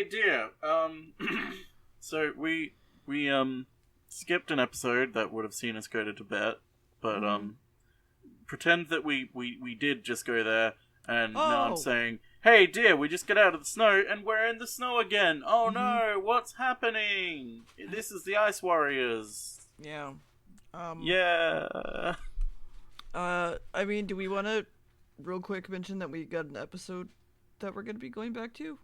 Hey dear, so we skipped an episode that would have seen us go to Tibet, but pretend that we did just go there, and now I'm saying, hey dear, we just get out of the snow and we're in the snow again. Oh no, what's happening? This is the Ice Warriors. Yeah. Yeah. I mean, do we want to real quick mention that we got an episode that we're going to be going back to?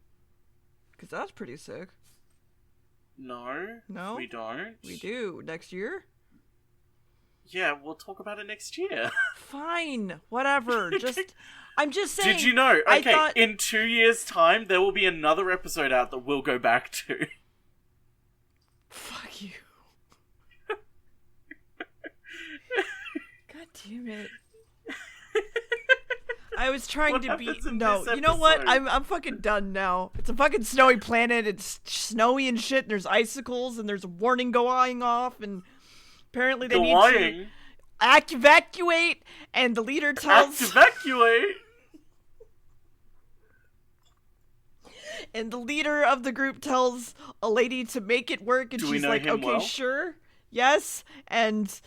Because that's pretty sick. No, we don't. We do. Next year? Yeah, we'll talk about it next year. Fine. Whatever. I'm just saying. Did you know? Okay, in 2 years' time, there will be another episode out that we'll go back to. Fuck you. God damn it. I was trying to be... No, you know what? I'm fucking done now. It's a fucking snowy planet. It's snowy and shit, and there's icicles, and there's a warning going off, and apparently they need to evacuate, and the leader tells... Evacuate? And the leader of the group tells a lady to make it work, and she's like, okay, well? Sure. Yes. And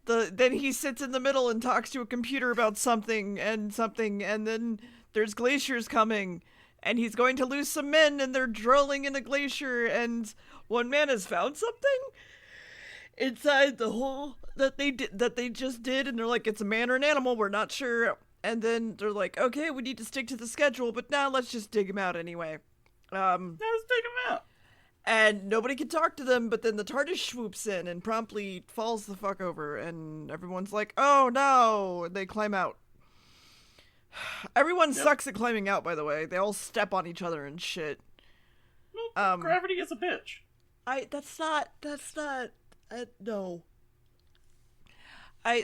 then he sits in the middle and talks to a computer about something, and then there's glaciers coming, and he's going to lose some men, and they're drilling in a glacier, and one man has found something inside the hole that they just did, and they're like, it's a man or an animal, we're not sure. And then they're like, okay, we need to stick to the schedule, but now let's just dig him out anyway. Let's dig him out. And nobody can talk to them, but then the TARDIS swoops in and promptly falls the fuck over, and everyone's like, oh no, and they climb out. Everyone sucks at climbing out, by the way. They all step on each other and shit. Well, gravity is a bitch. No.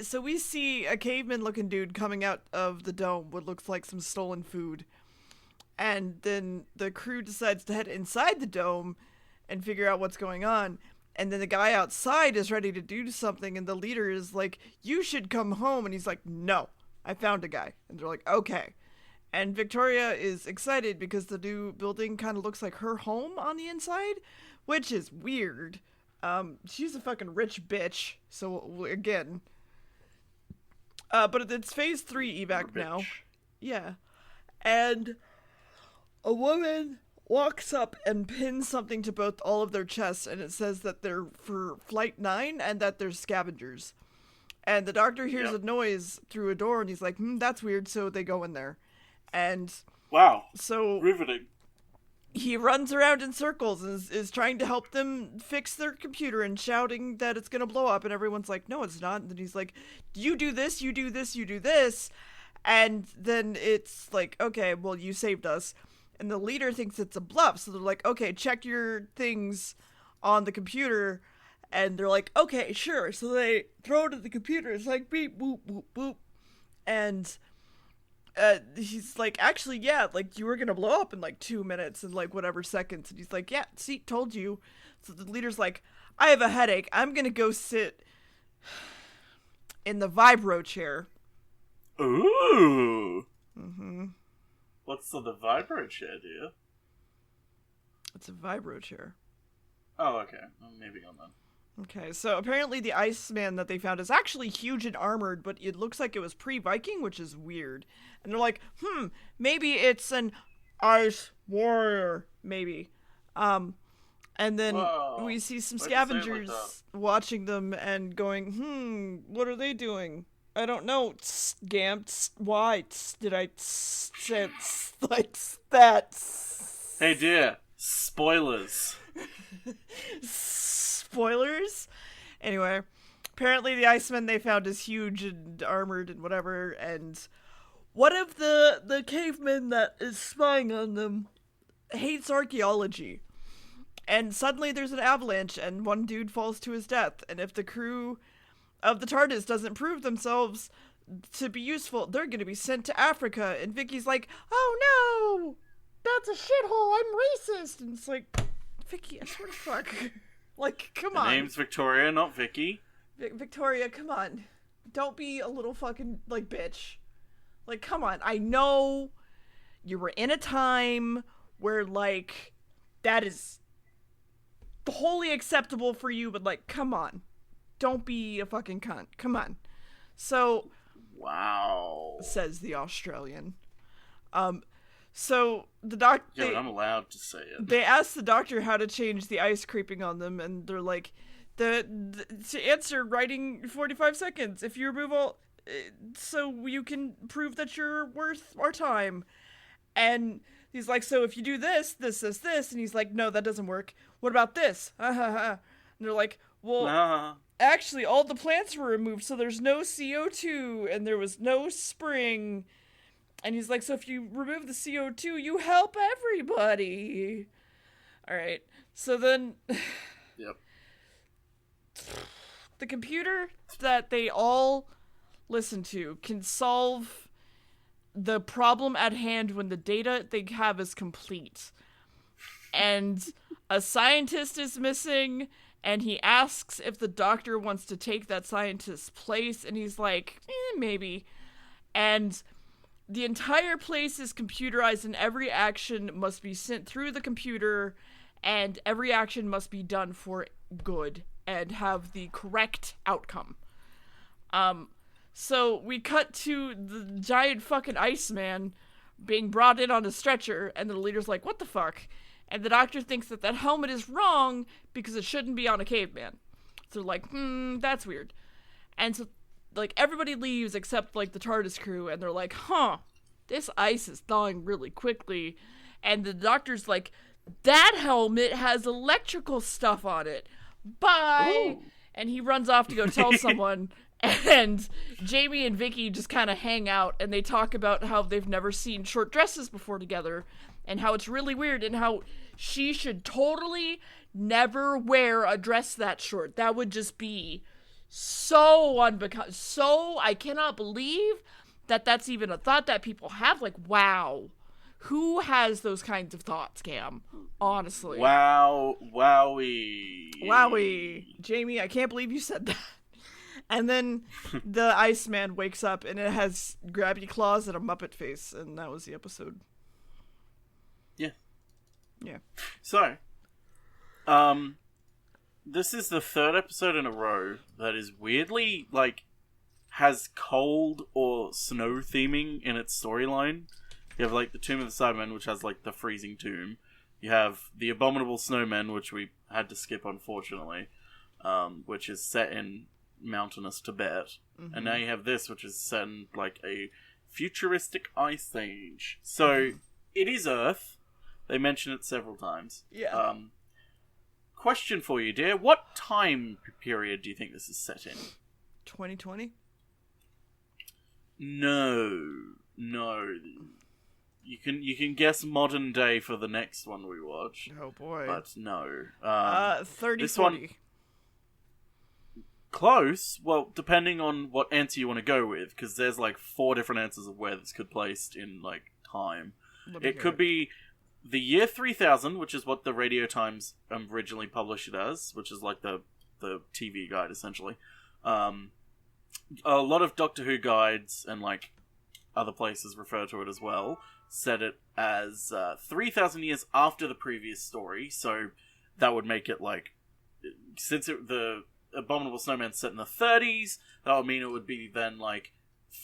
So we see a caveman-looking dude coming out of the dome, what looks like some stolen food. And then the crew decides to head inside the dome and figure out what's going on. And then the guy outside is ready to do something, and the leader is like, you should come home. And he's like, no, I found a guy. And they're like, okay. And Victoria is excited because the new building kind of looks like her home on the inside, which is weird. She's a fucking rich bitch. So, again. But it's phase 3 evac now. Yeah. And a woman walks up and pins something to all of their chests, and it says that they're for Flight 9 and that they're scavengers. And the doctor hears a noise through a door, and he's like, that's weird, so they go in there. And... Wow. So... Riveting. He runs around in circles and is trying to help them fix their computer and shouting that it's gonna blow up, and everyone's like, no, it's not. And then he's like, you do this, you do this, you do this. And then it's like, okay, well, you saved us. And the leader thinks it's a bluff, so they're like, okay, check your things on the computer. And they're like, okay, sure. So they throw it at the computer. It's like, beep, boop, boop, boop. And he's like, actually, yeah, like, you were gonna blow up in, like, 2 minutes and, like, whatever seconds. And he's like, yeah, see, told you. So the leader's like, I have a headache. I'm gonna go sit in the vibro chair. Ooh. Mm-hmm. What's the vibro chair, dear? It's a vibro chair. Oh, okay. Well, maybe on then. Okay, so apparently the Iceman that they found is actually huge and armored, but it looks like it was pre-Viking, which is weird. And they're like, maybe it's an Ice Warrior, maybe. And then we see some scavengers watching them and going, what are they doing? I don't know. Gamb, why did I say like that? Hey dear, spoilers. Spoilers? Anyway, apparently the Iceman they found is huge and armored and whatever, and one of the cavemen that is spying on them hates archaeology. And suddenly there's an avalanche and one dude falls to his death, and if the crew of the TARDIS doesn't prove themselves to be useful, they're gonna be sent to Africa. And Vicky's like, oh no, that's a shithole, I'm racist. And it's like, Vicky, I swear to fuck. Like, come on. Her name's Victoria, not Vicky. Victoria, come on. Don't be a little fucking, like, bitch. Like, come on. I know you were in a time where, like, that is wholly acceptable for you, but, like, come on. Don't be a fucking cunt. Come on. So... Wow. Says the Australian. So the doctor... Yeah, but I'm allowed to say it. They asked the doctor how to change the ice creeping on them, and they're like, to answer, writing 45 seconds. If you remove all... so you can prove that you're worth our time. And he's like, so if you do this, and he's like, no, that doesn't work. What about this? And they're like, well... Actually, all the plants were removed, so there's no CO2, and there was no spring. And he's like, so if you remove the CO2, you help everybody. Alright, so then... Yep. The computer that they all listen to can solve the problem at hand when the data they have is complete. And a scientist is missing... And he asks if the doctor wants to take that scientist's place, and he's like, maybe. And the entire place is computerized, and every action must be sent through the computer, and every action must be done for good and have the correct outcome. So we cut to the giant fucking Iceman being brought in on a stretcher, and the leader's like, what the fuck? And the doctor thinks that helmet is wrong because it shouldn't be on a caveman. So they're like, that's weird. And so, like, everybody leaves except, like, the TARDIS crew. And they're like, this ice is thawing really quickly. And the doctor's like, that helmet has electrical stuff on it. Bye! Ooh. And he runs off to go tell someone. And Jamie and Vicky just kind of hang out. And they talk about how they've never seen short dresses before together. And how it's really weird, and how she should totally never wear a dress that short. That would just be so I cannot believe that that's even a thought that people have. Like, wow. Who has those kinds of thoughts, Cam? Honestly. Wow. Wowie. Jamie, I can't believe you said that. And then the Iceman wakes up, and it has grabby claws and a Muppet face, and that was the episode. Yeah. So, this is the third episode in a row that is weirdly, like, has cold or snow theming in its storyline. You have, like, the Tomb of the Cybermen, which has, like, the freezing tomb. You have the Abominable Snowmen, which we had to skip, unfortunately, which is set in mountainous Tibet. Mm-hmm. And now you have this, which is set in, like, a futuristic ice age. So, it is Earth. They mention it several times. Yeah. Question for you, dear. What time period do you think this is set in? 2020? No. You can guess modern day for the next one we watch. Oh boy. But no. 30, this 40. One, close. Well, depending on what answer you want to go with, because there's like 4 different answers of where this could place in like time. It could be the year 3000, which is what the Radio Times originally published it as, which is like the TV guide, essentially. A lot of Doctor Who guides and like other places refer to it as well, set it as 3,000 years after the previous story, so that would make it like, since the Abominable Snowman's set in the 30s, that would mean it would be then like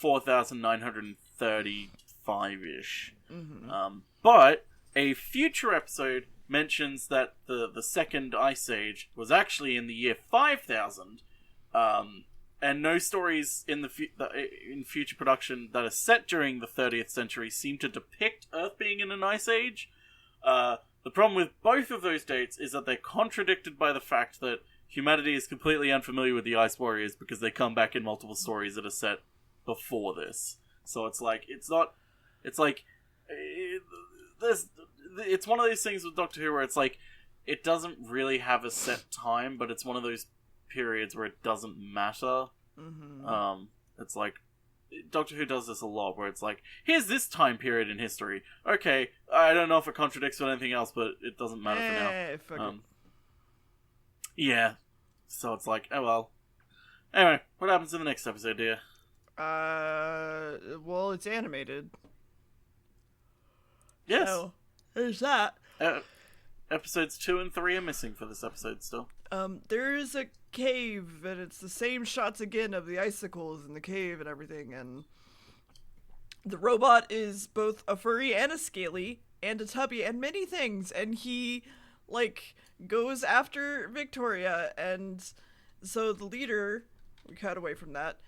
4,935-ish. Mm-hmm. But a future episode mentions that the second Ice Age was actually in the year 5000, and no stories in in future production that are set during the 30th century seem to depict Earth being in an Ice Age. The problem with both of those dates is that they're contradicted by the fact that humanity is completely unfamiliar with the Ice Warriors because they come back in multiple stories that are set before this. So it's like, it's one of those things with Doctor Who where it's like, it doesn't really have a set time, but it's one of those periods where it doesn't matter. Mm-hmm. It's like, Doctor Who does this a lot, where it's like, here's this time period in history. Okay, I don't know if it contradicts with anything else, but it doesn't matter for now. Yeah. So it's like, oh well. Anyway, what happens in the next episode, dear? Well, it's animated. Yes. So, there's that. episodes 2 and 3 are missing for this episode still. There's a cave, and it's the same shots again of the icicles in the cave and everything, and the robot is both a furry and a scaly and a tubby and many things, and he, like, goes after Victoria, and so the leader, we cut away from that,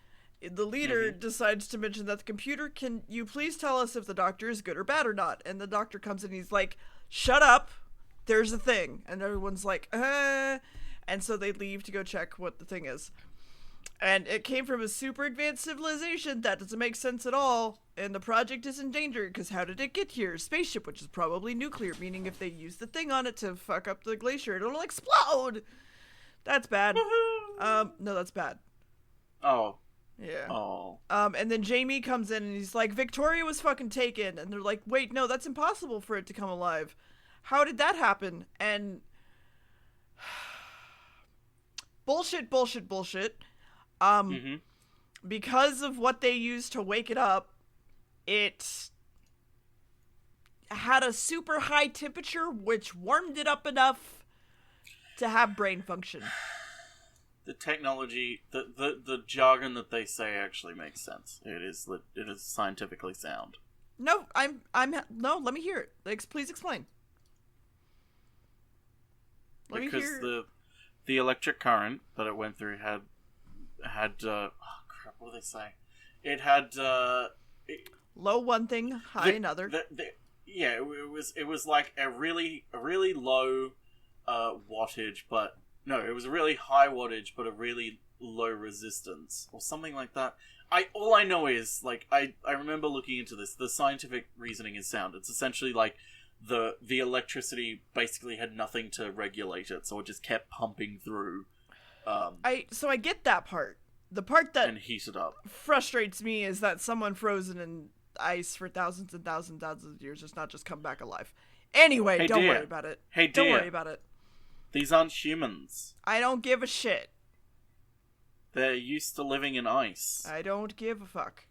the leader decides to mention that the computer, can you please tell us if the doctor is good or bad or not? And the doctor comes in and he's like, shut up, there's a thing. And everyone's like, and so they leave to go check what the thing is. And it came from a super advanced civilization that doesn't make sense at all, and the project is in danger, because how did it get here? Spaceship, which is probably nuclear, meaning if they use the thing on it to fuck up the glacier, it'll explode! That's bad. No, that's bad. Oh. Yeah. Oh. And then Jamie comes in and he's like, Victoria was fucking taken. And they're like, wait, no, that's impossible for it to come alive. How did that happen? And bullshit. Because of what they used to wake it up, it had a super high temperature, which warmed it up enough to have brain function. The technology, the jargon that they say actually makes sense. It is scientifically sound. No, no, let me hear it. Please explain. Because the electric current that it went through had oh crap, what do they say? It had low one thing, high another. Yeah, it was like a really low wattage, but no, it was a really high wattage, but a really low resistance, or something like that. All I know is, like, I remember looking into this. The scientific reasoning is sound. It's essentially like the electricity basically had nothing to regulate it, so it just kept pumping through. So I get that part. The part that and heat it up frustrates me is that someone frozen in ice for thousands and thousands and thousands of years does not just come back alive. Anyway, hey, don't dear. worry about it. Hey, don't dear. worry about it. These aren't humans. I don't give a shit. They're used to living in ice. I don't give a fuck.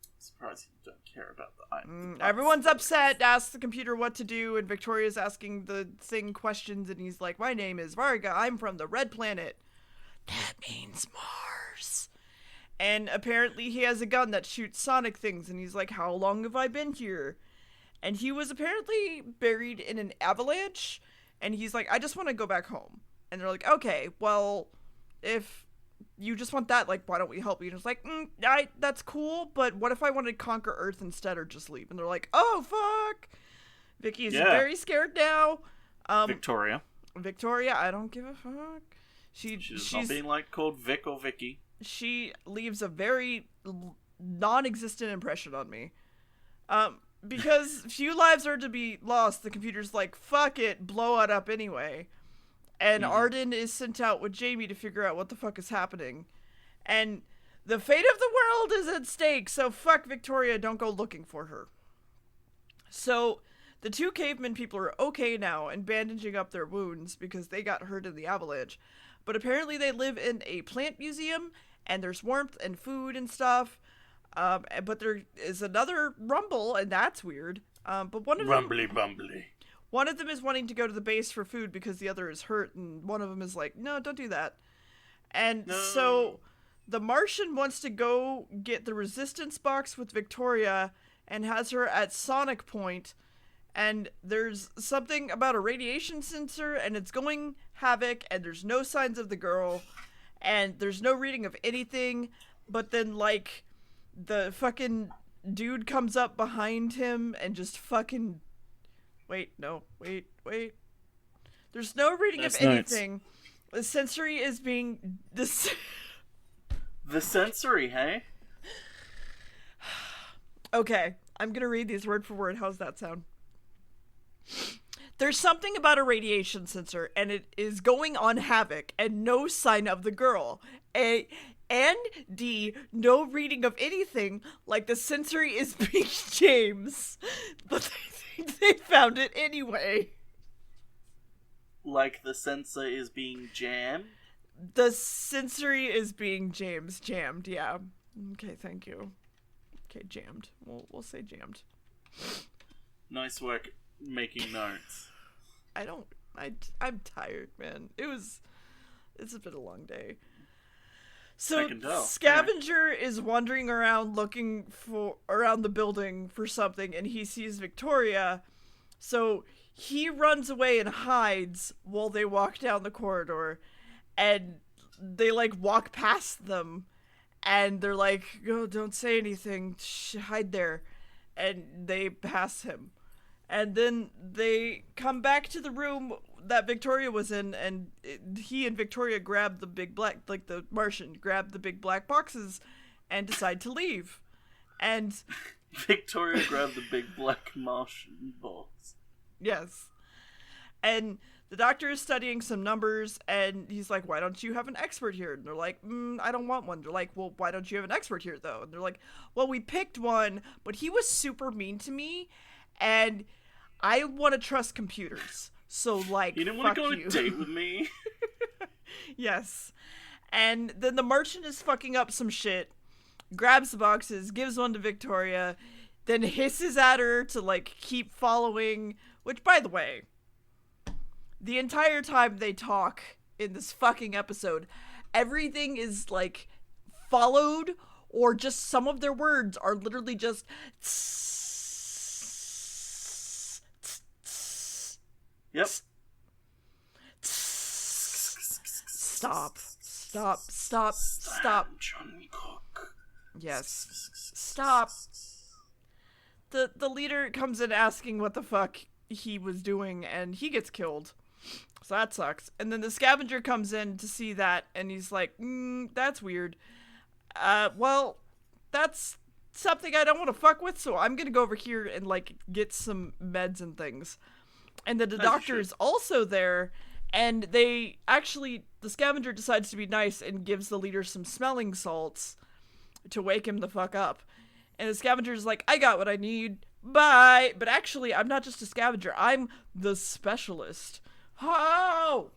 I'm surprised you don't care about the ice. Everyone's upset, asks the computer what to do, and Victoria's asking the thing questions, and he's like, my name is Varga, I'm from the Red Planet. That means Mars. And apparently he has a gun that shoots sonic things, and he's like, how long have I been here? And he was apparently buried in an avalanche, and he's like, I just want to go back home. And they're like, okay, well, if you just want that, like, why don't we help you? And it's like, that's cool, but what if I wanted to conquer Earth instead or just leave? And they're like, oh, fuck! Vicky's very scared now. Victoria, I don't give a fuck. She's not being, like, called Vic or Vicky. She leaves a very non-existent impression on me. Because few lives are to be lost, the computer's like, fuck it, blow it up anyway. And Arden is sent out with Jamie to figure out what the fuck is happening. And the fate of the world is at stake, so fuck Victoria, don't go looking for her. So, the two caveman people are okay now and bandaging up their wounds because they got hurt in the avalanche. But apparently they live in a plant museum, and there's warmth and food and stuff. But there is another rumble, and that's weird. But one of them... Rumbly bumbly. One of them is wanting to go to the base for food because the other is hurt, and one of them is like, no, don't do that. And so the Martian wants to go get the resistance box with Victoria and has her at Sonic Point, and there's something about a radiation sensor, and it's going havoc, and there's no signs of the girl, and there's no reading of anything, but then, like, the fucking dude comes up behind him and just fucking... Wait. There's no reading of anything. The sensory is being... The sensory, hey? Okay, I'm gonna read these word for word. How's that sound? There's something about a radiation sensor, and it is going on havoc, and no sign of the girl. And D, no reading of anything, like the sensory is being James. But they found it anyway. Like the sensor is being jammed? The sensory is being jammed, yeah. Okay, thank you. Okay, jammed. We'll say jammed. Nice work making notes. I'm tired, man. It's been a long day. So I can tell. Scavenger is wandering around looking around the building for something, and he sees Victoria. So he runs away and hides while they walk down the corridor, and they like walk past them, and they're like, "Oh, don't say anything. Shh, hide there," and they pass him. And then they come back to the room that Victoria was in, and he and Victoria grab the big black, like the Martian, grab the big black boxes and decide to leave. And Victoria grabbed the big black Martian box. Yes. And the doctor is studying some numbers, and he's like, "Why don't you have an expert here?" And they're like, "I don't want one." They're like, "Well, why don't you have an expert here, though?" And they're like, "Well, we picked one, but he was super mean to me, and I want to trust computers. So, like, you didn't want to go on you." a date with me? Yes. And then the merchant is fucking up some shit, grabs the boxes, gives one to Victoria, then hisses at her to, like, keep following, which, by the way, the entire time they talk in this fucking episode, everything is, like, followed, or just some of their words are literally just Yep. Stop. Jungkook. Yes. Stop. The leader comes in asking what the fuck he was doing, and he gets killed. So that sucks. And then the scavenger comes in to see that, and he's like, that's weird. Well, that's something I don't want to fuck with, so I'm gonna go over here and, like, get some meds and things. And then the doctor is also there, and the scavenger decides to be nice and gives the leader some smelling salts to wake him the fuck up. And the scavenger's like, "I got what I need, bye." But actually, I'm not just a scavenger, I'm the specialist. Oh!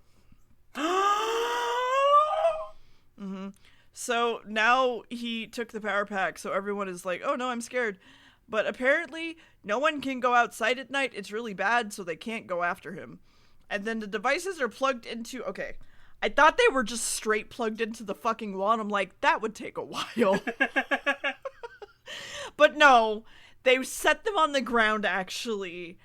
Mm-hmm. So now he took the power pack, so everyone is like, "Oh no, I'm scared." But apparently, no one can go outside at night. It's really bad, so they can't go after him. And then the devices are plugged into... Okay, I thought they were just straight plugged into the fucking wall, and I'm like, that would take a while. But no, they set them on the ground, actually.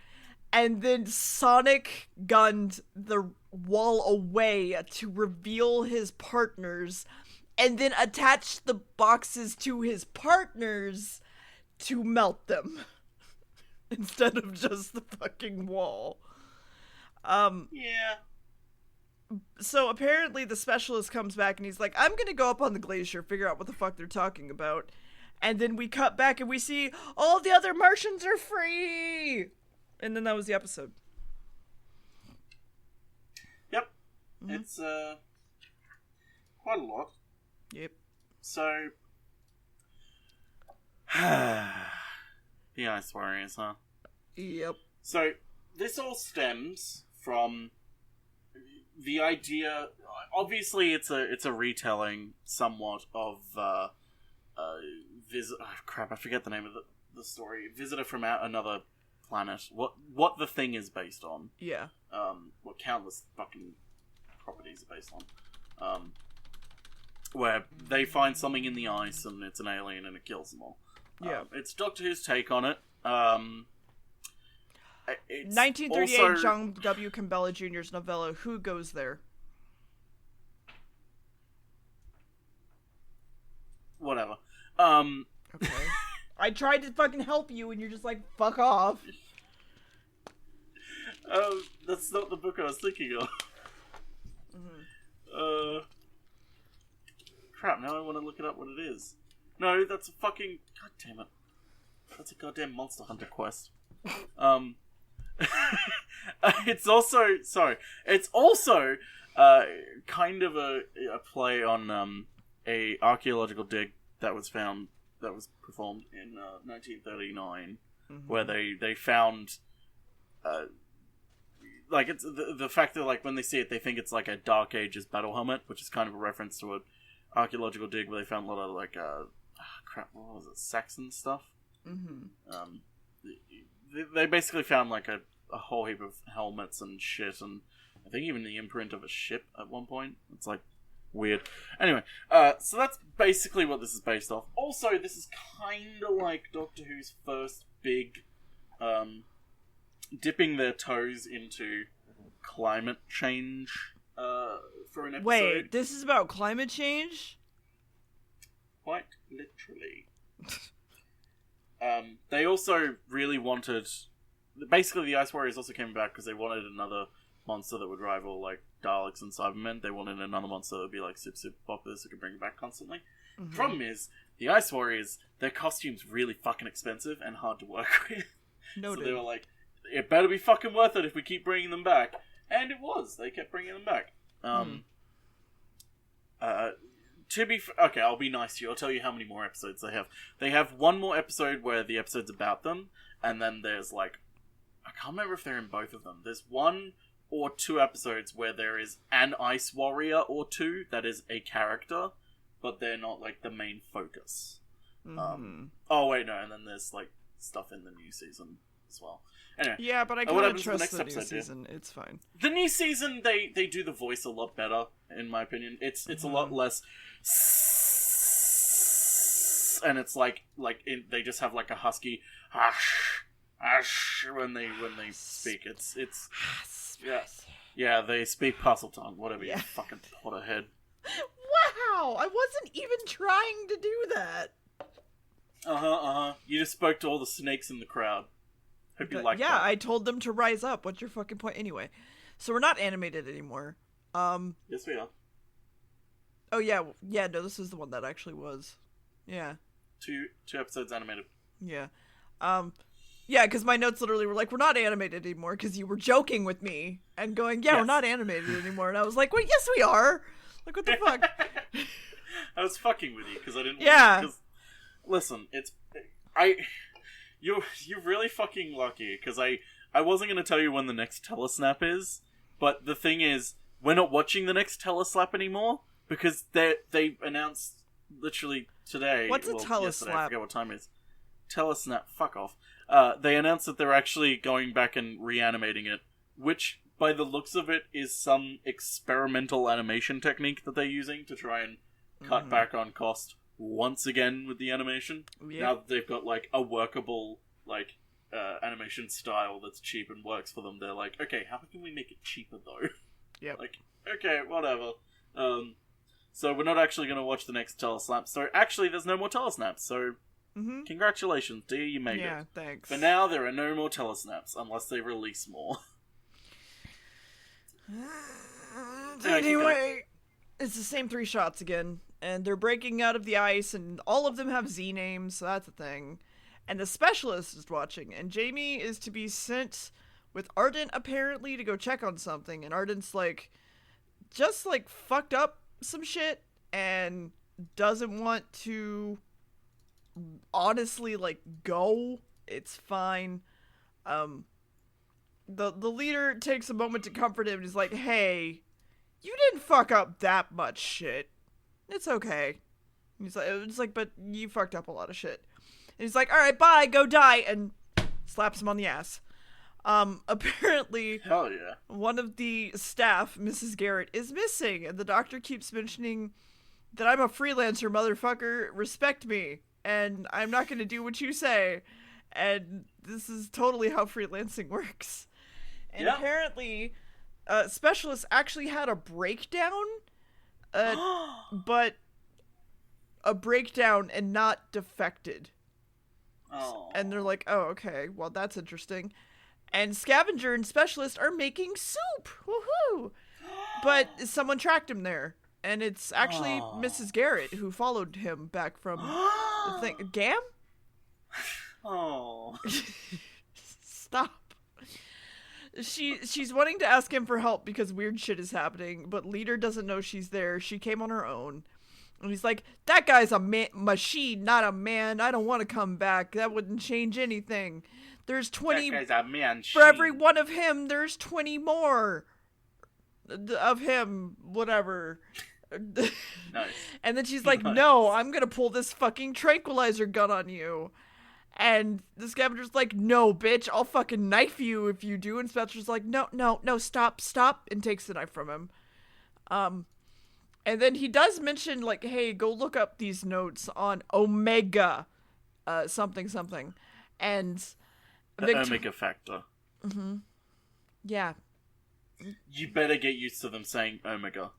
And then Sonic gunned the wall away to reveal his partners, and then attached the boxes to his partners to melt them instead of just the fucking wall. Yeah. So apparently the specialist comes back and he's like, "I'm gonna go up on the glacier, figure out what the fuck they're talking about." And then we cut back and we see all the other Martians are free. And then that was the episode. Yep. Mm-hmm. It's quite a lot. Yep. So the Ice Warriors, huh? Yep. So this all stems from the idea. Obviously, it's a retelling somewhat of crap. I forget the name of the story. Visitor from another planet. What the thing is based on? Yeah. What countless fucking properties are based on. Where they find something in the ice and it's an alien and it kills them all. Yeah. It's Doctor Who's take on it. It's 1938 also... John W. Campbell Jr.'s novella, Who Goes There? Whatever. Okay. I tried to fucking help you and you're just like, fuck off. That's not the book I was thinking of. Mm-hmm. Crap, now I want to look it up what it is. No, that's a fucking... God damn it. That's a goddamn Monster Hunter quest. It's also... Sorry. It's also kind of a play on a archaeological dig that was performed in 1939, mm-hmm. where they found... like, it's the fact that, like, when they see it, they think it's like a Dark Ages battle helmet, which is kind of a reference to an archaeological dig where they found a lot of, like, crap, what was it, Saxon stuff? Mm-hmm. they basically found like a whole heap of helmets and shit, and I think even the imprint of a ship at one point. It's like weird. Anyway, so that's basically what this is based off. Also, this is kind of like Doctor Who's first big dipping their toes into climate change for an episode. Wait, this is about climate change? Quite literally. They also really wanted... Basically, the Ice Warriors also came back because they wanted another monster that would rival, like, Daleks and Cybermen. They wanted another monster that would be, like, super popular so could bring it back constantly. Mm-hmm. The problem is, the Ice Warriors, their costumes really fucking expensive and hard to work with. Noted. So they were like, it better be fucking worth it if we keep bringing them back. And it was. They kept bringing them back. Okay, I'll be nice to you. I'll tell you how many more episodes they have. They have one more episode where the episode's about them, and then there's, like... I can't remember if they're in both of them. There's 1 or 2 episodes where there is an Ice Warrior or 2 that is a character, but they're not, like, the main focus. Oh, wait, no, and then there's, like, stuff in the new season as well. Anyway, yeah, but I kind of trust the new season. It's fine. The new season, they do the voice a lot better, in my opinion. It's a lot less... And it's like they just have, like, a husky... when they speak. It's yeah, they speak Parcel Tongue, whatever, you fucking Potterhead. Wow, I wasn't even trying to do that. You just spoke to all the snakes in the crowd. Hope you like that. Yeah, I told them to rise up. What's your fucking point? Anyway, so we're not animated anymore. Yes, we are. Oh, yeah, no, this is the one that actually was. Yeah. Two episodes animated. Yeah. Yeah, because my notes literally were like, we're not animated anymore, because you were joking with me and going, yeah, yes. We're not animated anymore. And I was like, well, yes, we are. Like, what the fuck? I was fucking with you, because I didn't want to, listen, you're really fucking lucky, because I wasn't going to tell you when the next telesnap is, but the thing is, we're not watching the next teleslap anymore, because they announced literally today. What's a teleslap? Yesterday, I forget what time it is. Telesnap, fuck off. They announced that they're actually going back and reanimating it, which, by the looks of it, is some experimental animation technique that they're using to try and cut back on cost once again with the animation. Yep. Now that they've got, like, a workable, like, animation style that's cheap and works for them, they're like, okay, how can we make it cheaper, though? Yeah. Like, okay, whatever. So we're not actually going to watch the next telesnap. So, actually, there's no more telesnaps, so... Congratulations, dear, you made it. Yeah, thanks. For now, there are no more telesnaps, unless they release more. Anyway, it's the same 3 shots again, and they're breaking out of the ice, and all of them have Z names, so that's a thing. And the specialist is watching, and Jamie is to be sent with Ardent, apparently, to go check on something, and Ardent's, like, just, like, fucked up some shit, and doesn't want to... honestly, like, go. It's fine. The leader takes a moment to comfort him and is like, hey, you didn't fuck up that much shit. It's okay. It's like, but you fucked up a lot of shit. And he's like, alright, bye, go die, and slaps him on the ass. Apparently, hell yeah, one of the staff, Mrs. Garrett, is missing, and the doctor keeps mentioning that I'm a freelancer, motherfucker, respect me. And I'm not going to do what you say. And this is totally how freelancing works. And apparently, Specialist actually had a breakdown. But a breakdown and not defected. Oh. And they're like, oh, okay, well, that's interesting. And Scavenger and Specialist are making soup. Woohoo! But someone tracked him there. And it's actually Mrs. Garrett who followed him back from the thing. Gamb? Oh. Stop. She's wanting to ask him for help because weird shit is happening, but Leader doesn't know she's there. She came on her own. And he's like, that guy's a machine, not a man. I don't want to come back. That wouldn't change anything. There's 20... That guy's a man. For every one of him, there's 20 more of him. Whatever. Nice. And then she's like, no, I'm gonna pull this fucking tranquilizer gun on you. And the scavenger's like, no, bitch, I'll fucking knife you if you do. And Spencer's like, no, stop, and takes the knife from him. And then he does mention, like, hey, go look up these notes on Omega, something. And Omega Factor. Mm-hmm. Yeah. You better get used to them saying Omega.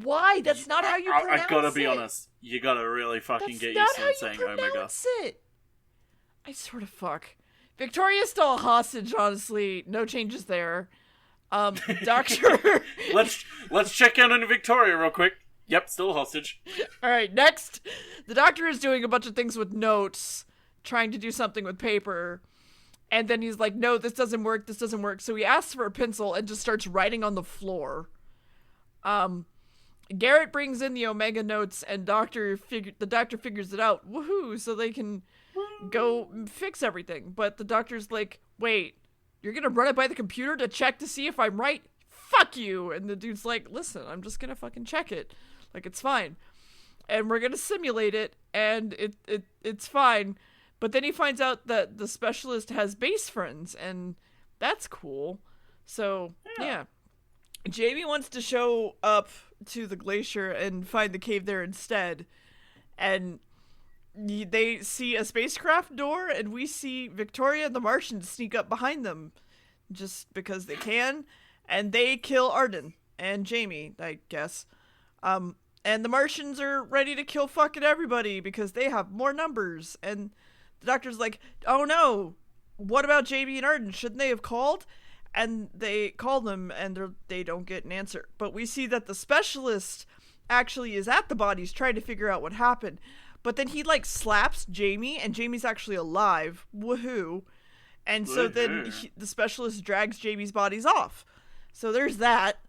Why? That's not how you pronounce it. I gotta be honest. You gotta really fucking get used to them saying Omega. It. I sort of fuck. Victoria's still a hostage, honestly. No changes there. Doctor. let's check in on Victoria real quick. Yep, still a hostage. Alright, next. The doctor is doing a bunch of things with notes, trying to do something with paper. And then he's like, no, this doesn't work. So he asks for a pencil and just starts writing on the floor. Garrett brings in the Omega notes, and the doctor figures it out. Woohoo! So they can go fix everything. But the doctor's like, wait, you're gonna run it by the computer to check to see if I'm right? Fuck you! And the dude's like, listen, I'm just gonna fucking check it. Like, it's fine. And we're gonna simulate it, and it's fine. But then he finds out that the specialist has base friends, and that's cool. So, yeah. Jamie wants to show up to the glacier and find the cave there instead. And they see a spacecraft door, and we see Victoria and the Martians sneak up behind them just because they can. And they kill Arden and Jamie, I guess. And the Martians are ready to kill fucking everybody because they have more numbers. And the doctor's like, oh no, what about Jamie and Arden? Shouldn't they have called? And they call them, and they don't get an answer. But we see that the specialist actually is at the bodies trying to figure out what happened. But then he, like, slaps Jamie, and Jamie's actually alive. Woohoo. And so then the specialist drags Jamie's bodies off. So there's that.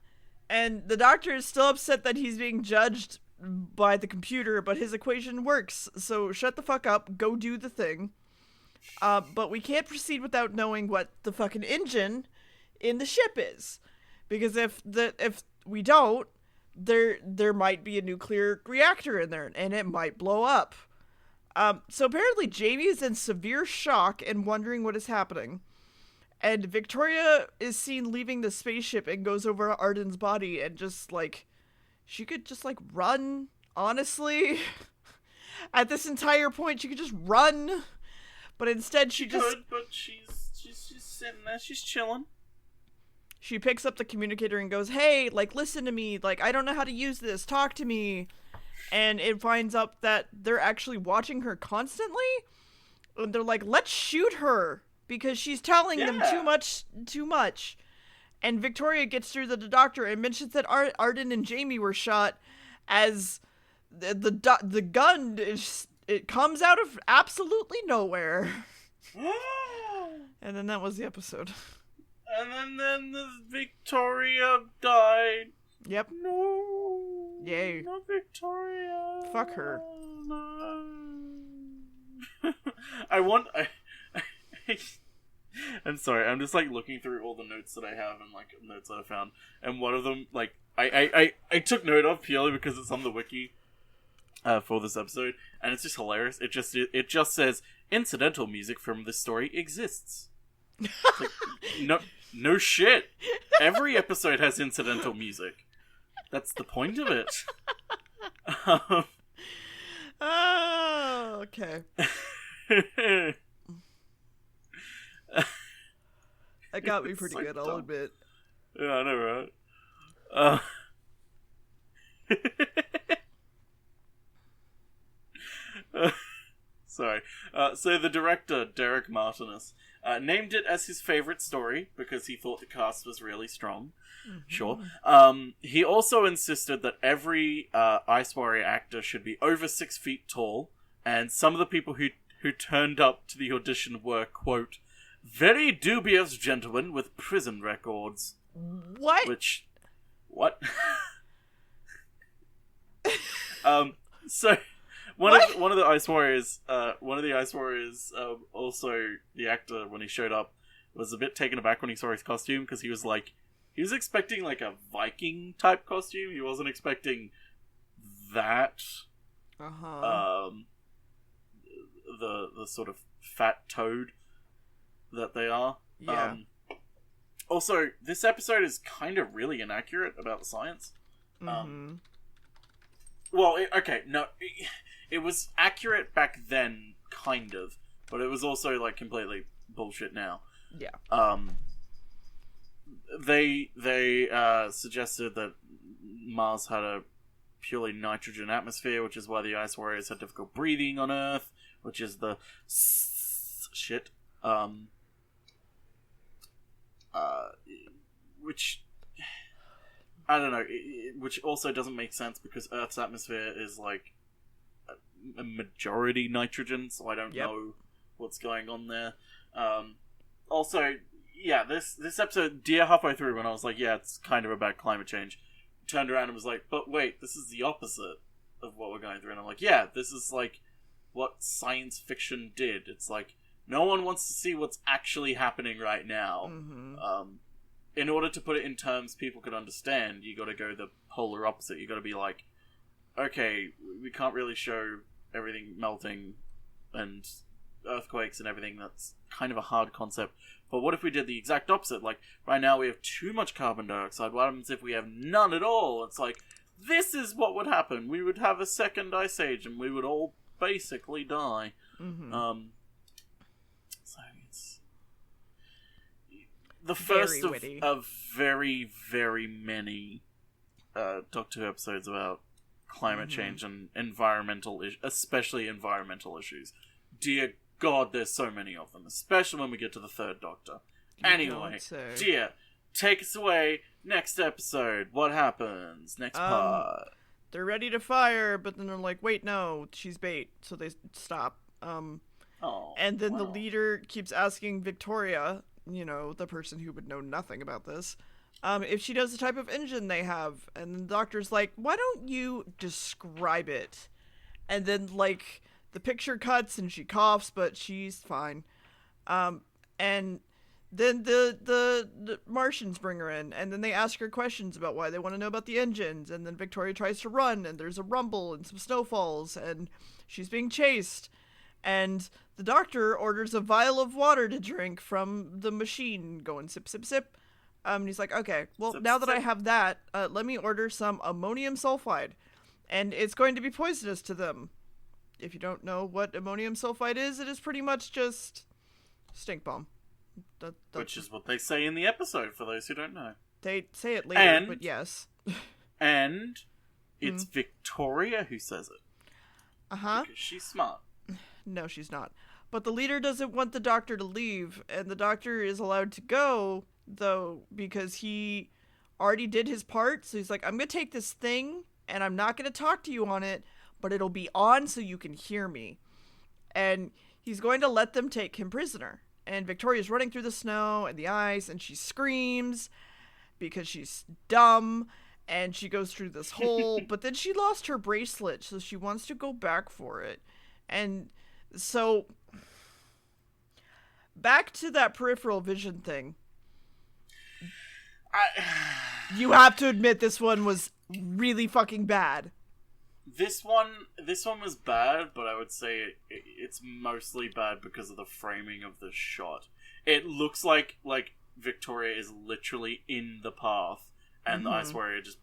And the doctor is still upset that he's being judged by the computer, but his equation works. So shut the fuck up. Go do the thing. But we can't proceed without knowing what the fucking engine in the ship is, because if we don't, there might be a nuclear reactor in there and it might blow up. So apparently Jamie is in severe shock and wondering what is happening, and Victoria is seen leaving the spaceship and goes over Arden's body, and just like, she could just like run, honestly. At this entire point she could just run, but instead she just could, but she's sitting there, she's chilling. She picks up the communicator and goes, hey, like, listen to me. Like, I don't know how to use this. Talk to me. And it finds out that they're actually watching her constantly. And they're like, let's shoot her because she's telling them too much. And Victoria gets through to the doctor and mentions that Arden and Jamie were shot as the gun it comes out of absolutely nowhere. And then that was the episode. And then the Victoria died. Yep. No. Yay. Not Victoria. Fuck her. No. I'm sorry, I'm just like looking through all the notes that I have and like notes that I found. And one of them, like, I took note of purely because it's on the wiki for this episode. And it's just hilarious. It just says, incidental music from this story exists. Like, no shit. Every episode has incidental music. That's the point of it. Oh, okay. That got me pretty good, I'll admit. Yeah, I know, right? Sorry. So the director, Derek Martinus, named it as his favorite story because he thought the cast was really strong. Mm-hmm. Sure. He also insisted that every Ice Warrior actor should be over 6 feet tall, and some of the people who turned up to the audition were, quote, very dubious gentlemen with prison records. What? What? So one of the Ice Warriors, also the actor when he showed up, was a bit taken aback when he saw his costume because he was expecting like a Viking type costume. He wasn't expecting that. Uh-huh. The sort of fat toad that they are. Yeah. Also, this episode is kind of really inaccurate about the science. Well, it was accurate back then, kind of, but it was also like completely bullshit now. Yeah. They suggested that Mars had a purely nitrogen atmosphere, which is why the Ice Warriors had difficult breathing on Earth, which is the shit. Which I don't know, which also doesn't make sense because Earth's atmosphere is like a majority nitrogen, so I don't know what's going on there. Also, yeah, this episode, halfway through when I was like, yeah, it's kind of about climate change, turned around and was like, but wait, this is the opposite of what we're going through. And I'm like, yeah, this is like what science fiction did. It's like, no one wants to see what's actually happening right now. In order to put it in terms people could understand, you gotta go the polar opposite. You gotta be like, okay, we can't really show everything melting and earthquakes and everything. That's kind of a hard concept. But what if we did the exact opposite? Like, right now we have too much carbon dioxide. What happens if we have none at all? It's like, this is what would happen. We would have a second ice age and we would all basically die. So it's the first of very, very many Doctor Who episodes about climate change and environmental especially environmental issues. Dear God, there's so many of them, especially when we get to the third Doctor. Anyway, Gia, take us away. Next episode. What happens? Next part. They're ready to fire, but then they're like, wait, no, she's bait. So they stop. And then the leader keeps asking Victoria, you know, the person who would know nothing about this, if she knows the type of engine they have. And the Doctor's like, why don't you describe it? And then, like, the picture cuts and she coughs, but she's fine. And then the Martians bring her in, and then they ask her questions about why they want to know about the engines. And then Victoria tries to run, and there's a rumble and some snowfalls, and she's being chased. And the Doctor orders a vial of water to drink from the machine, going sip, sip, sip. And he's like, okay, well, now that I have that, let me order some ammonium sulfide. And it's going to be poisonous to them. If you don't know what ammonium sulfide is, it is pretty much just stink bomb. Which is what they say in the episode, for those who don't know. They say it later, but yes. And it's Victoria who says it. Uh-huh. Because she's smart. No, she's not. But the leader doesn't want the Doctor to leave, and the Doctor is allowed to go, though, because he already did his part. So he's like, I'm going to take this thing, and I'm not going to talk to you on it, but it'll be on so you can hear me. And he's going to let them take him prisoner. And Victoria's running through the snow and the ice, and she screams because she's dumb, and she goes through this hole, but then she lost her bracelet, so she wants to go back for it. And so, back to that peripheral vision thing. You have to admit this one was really fucking bad. This one was bad, but I would say it's mostly bad because of the framing of the shot. It looks like Victoria is literally in the path, and the Ice Warrior just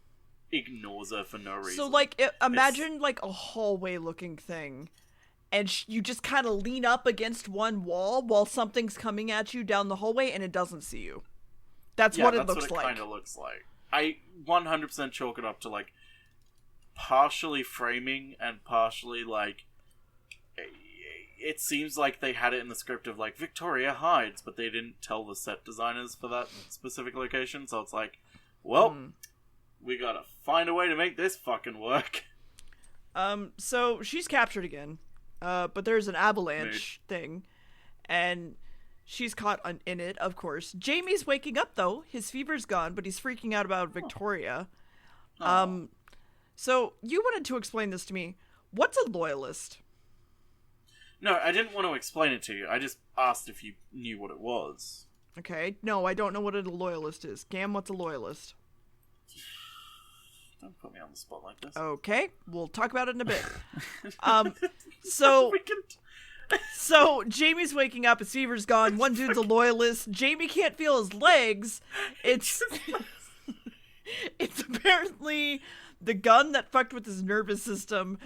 ignores her for no reason. So, like, imagine, like, a hallway-looking thing, and you just kind of lean up against one wall while something's coming at you down the hallway, and it doesn't see you. That's what it looks like. Kind of looks like. I 100% chalk it up to, like, partially framing and partially, like, it seems like they had it in the script of, like, Victoria hides, but they didn't tell the set designers for that specific location, so it's like, well, we gotta find a way to make this fucking work. So she's captured again, but there's an avalanche thing, and she's caught in it, of course. Jamie's waking up, though. His fever's gone, but he's freaking out about Victoria. So you wanted to explain this to me. What's a loyalist? No, I didn't want to explain it to you. I just asked if you knew what it was. Okay. No, I don't know what a loyalist is. Gamb, what's a loyalist? Don't put me on the spot like this. Okay. We'll talk about it in a bit. So... So Jamie's waking up, his fever's gone, one dude's a loyalist, Jamie can't feel his legs. It's it's apparently the gun that fucked with his nervous system.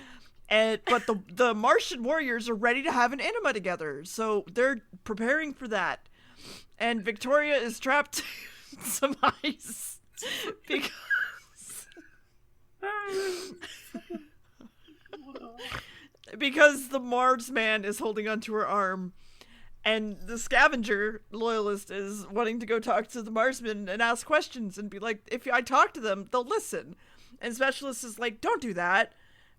But the Martian warriors are ready to have an enema together, so they're preparing for that. And Victoria is trapped in some ice because the Mars man is holding onto her arm, and the scavenger loyalist is wanting to go talk to the Marsman and ask questions and be like, if I talk to them, they'll listen. And Specialist is like, don't do that.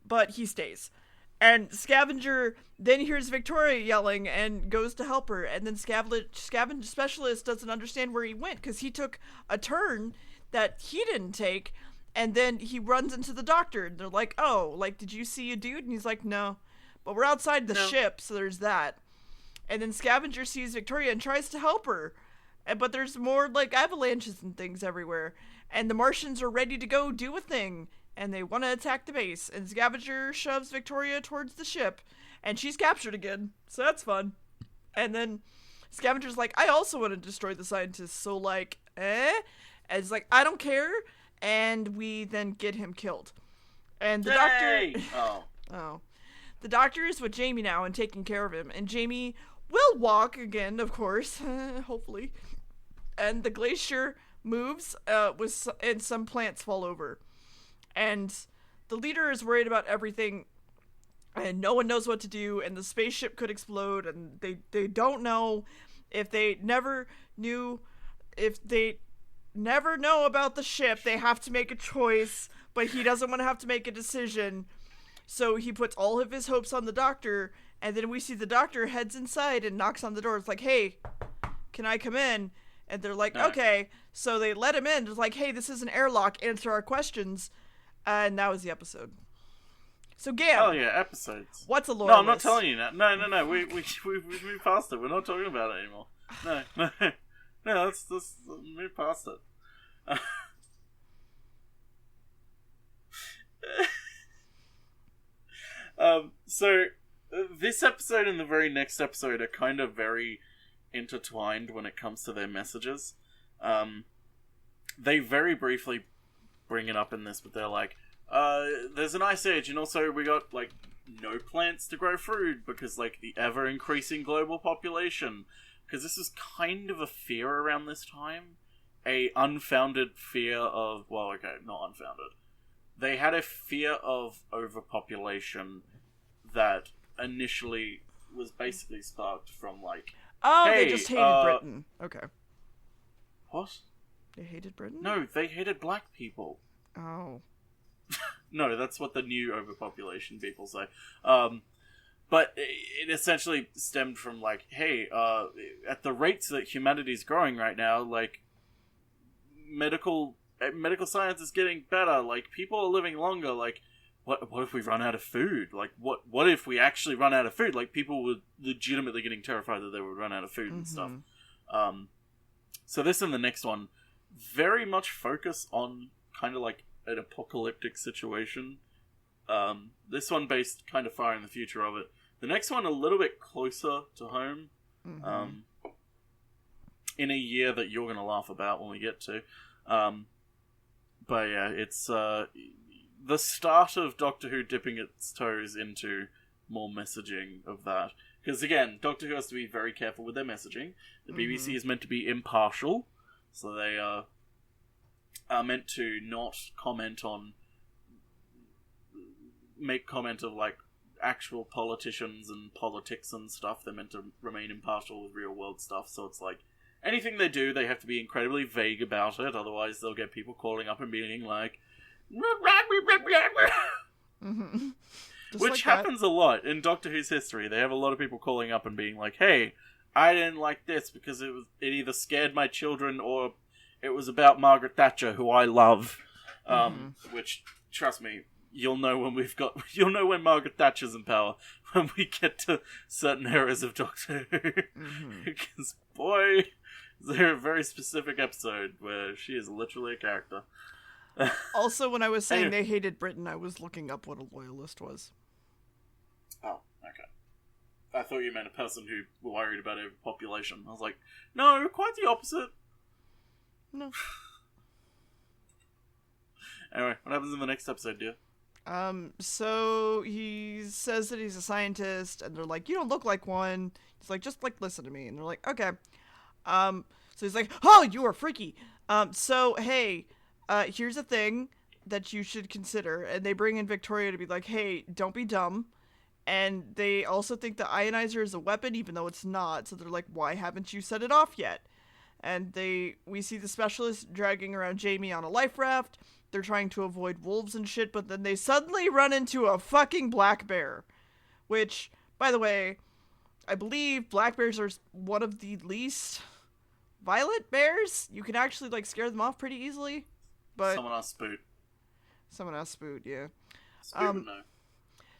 But he stays. And Scavenger then hears Victoria yelling and goes to help her. And then Scavenger Specialist doesn't understand where he went because he took a turn that he didn't take. And then he runs into the doctor. And they're like, oh, like, did you see a dude? And he's like, no. But we're outside the ship, so there's that. And then Scavenger sees Victoria and tries to help her. But there's more, like, avalanches and things everywhere. And the Martians are ready to go do a thing. And they want to attack the base. And Scavenger shoves Victoria towards the ship. And she's captured again. So that's fun. And then Scavenger's like, I also want to destroy the scientists. So, like, And it's like, I don't care. And we then get him killed. And the doctor... Oh. The doctor is with Jamie now and taking care of him. And Jamie will walk again, of course. Hopefully. And the glacier moves and some plants fall over. And the leader is worried about everything. And no one knows what to do. And the spaceship could explode. And they don't know if they never knew... If they never know about the ship, they have to make a choice. But he doesn't want to have to make a decision. So he puts all of his hopes on the doctor, and then we see the doctor heads inside and knocks on the door. It's like, hey, can I come in? And they're like, okay. So they let him in. It's like, hey, this is an airlock. Answer our questions. And that was the episode. So, Gamb. Oh, yeah, episodes. What's a loyalist? No, I'm not telling you that. No. We moved past it. We're not talking about it anymore. No, let's move past it. So this episode and the very next episode are kind of very intertwined when it comes to their messages. They very briefly bring it up in this, but they're like, there's an ice age, and also we got, like, no plants to grow food because, like, the ever-increasing global population. Because this is kind of a fear around this time. A unfounded fear of... Well, okay, not unfounded. They had a fear of overpopulation that initially was basically sparked from, like... Oh, hey, they just hated Britain. Okay. What? They hated Britain? No, they hated black people. Oh. No, that's what the new overpopulation people say. But it essentially stemmed from, like, hey, at the rates that humanity's growing right now, like, medical science is getting better, like, people are living longer, like, what if we run out of food? Like, what if we actually run out of food? Like, people were legitimately getting terrified that they would run out of food and stuff. So this and the next one very much focus on kind of like an apocalyptic situation. This one based kind of far in the future of it. The next one a little bit closer to home. In a year that you're going to laugh about when we get to. But yeah, it's the start of Doctor Who dipping its toes into more messaging of that. Because again, Doctor Who has to be very careful with their messaging. The BBC is meant to be impartial, so they are meant to not comment on... make comment of, like, actual politicians and politics and stuff. They're meant to remain impartial with real world stuff, so it's like, anything they do, they have to be incredibly vague about it, otherwise they'll get people calling up and being like... Which like happens a lot in Doctor Who's history. They have a lot of people calling up and being like, hey, I didn't like this because it either scared my children or it was about Margaret Thatcher, who I love. Which, trust me, you'll know when Margaret Thatcher's in power when we get to certain eras of Doctor Who. Because, boy, there's a very specific episode where she is literally a character. Also, when I was saying they hated Britain, I was looking up what a loyalist was. Oh, okay. I thought you meant a person who were worried about overpopulation. I was like, no, quite the opposite. No. Anyway, what happens in the next episode, dear? So he says that he's a scientist, and they're like, you don't look like one. He's like, just, like, listen to me. And they're like, okay. So he's like, oh, you are freaky. So, hey, here's a thing that you should consider. And they bring in Victoria to be like, hey, don't be dumb. And they also think the ionizer is a weapon, even though it's not. So they're like, why haven't you set it off yet? And we see the specialist dragging around Jamie on a life raft. They're trying to avoid wolves and shit, but then they suddenly run into a fucking black bear. Which, by the way, I believe black bears are one of the least violent bears. You can actually, like, scare them off pretty easily. But Someone asked Spoot. Someone else Spoot, yeah. Spoot would know.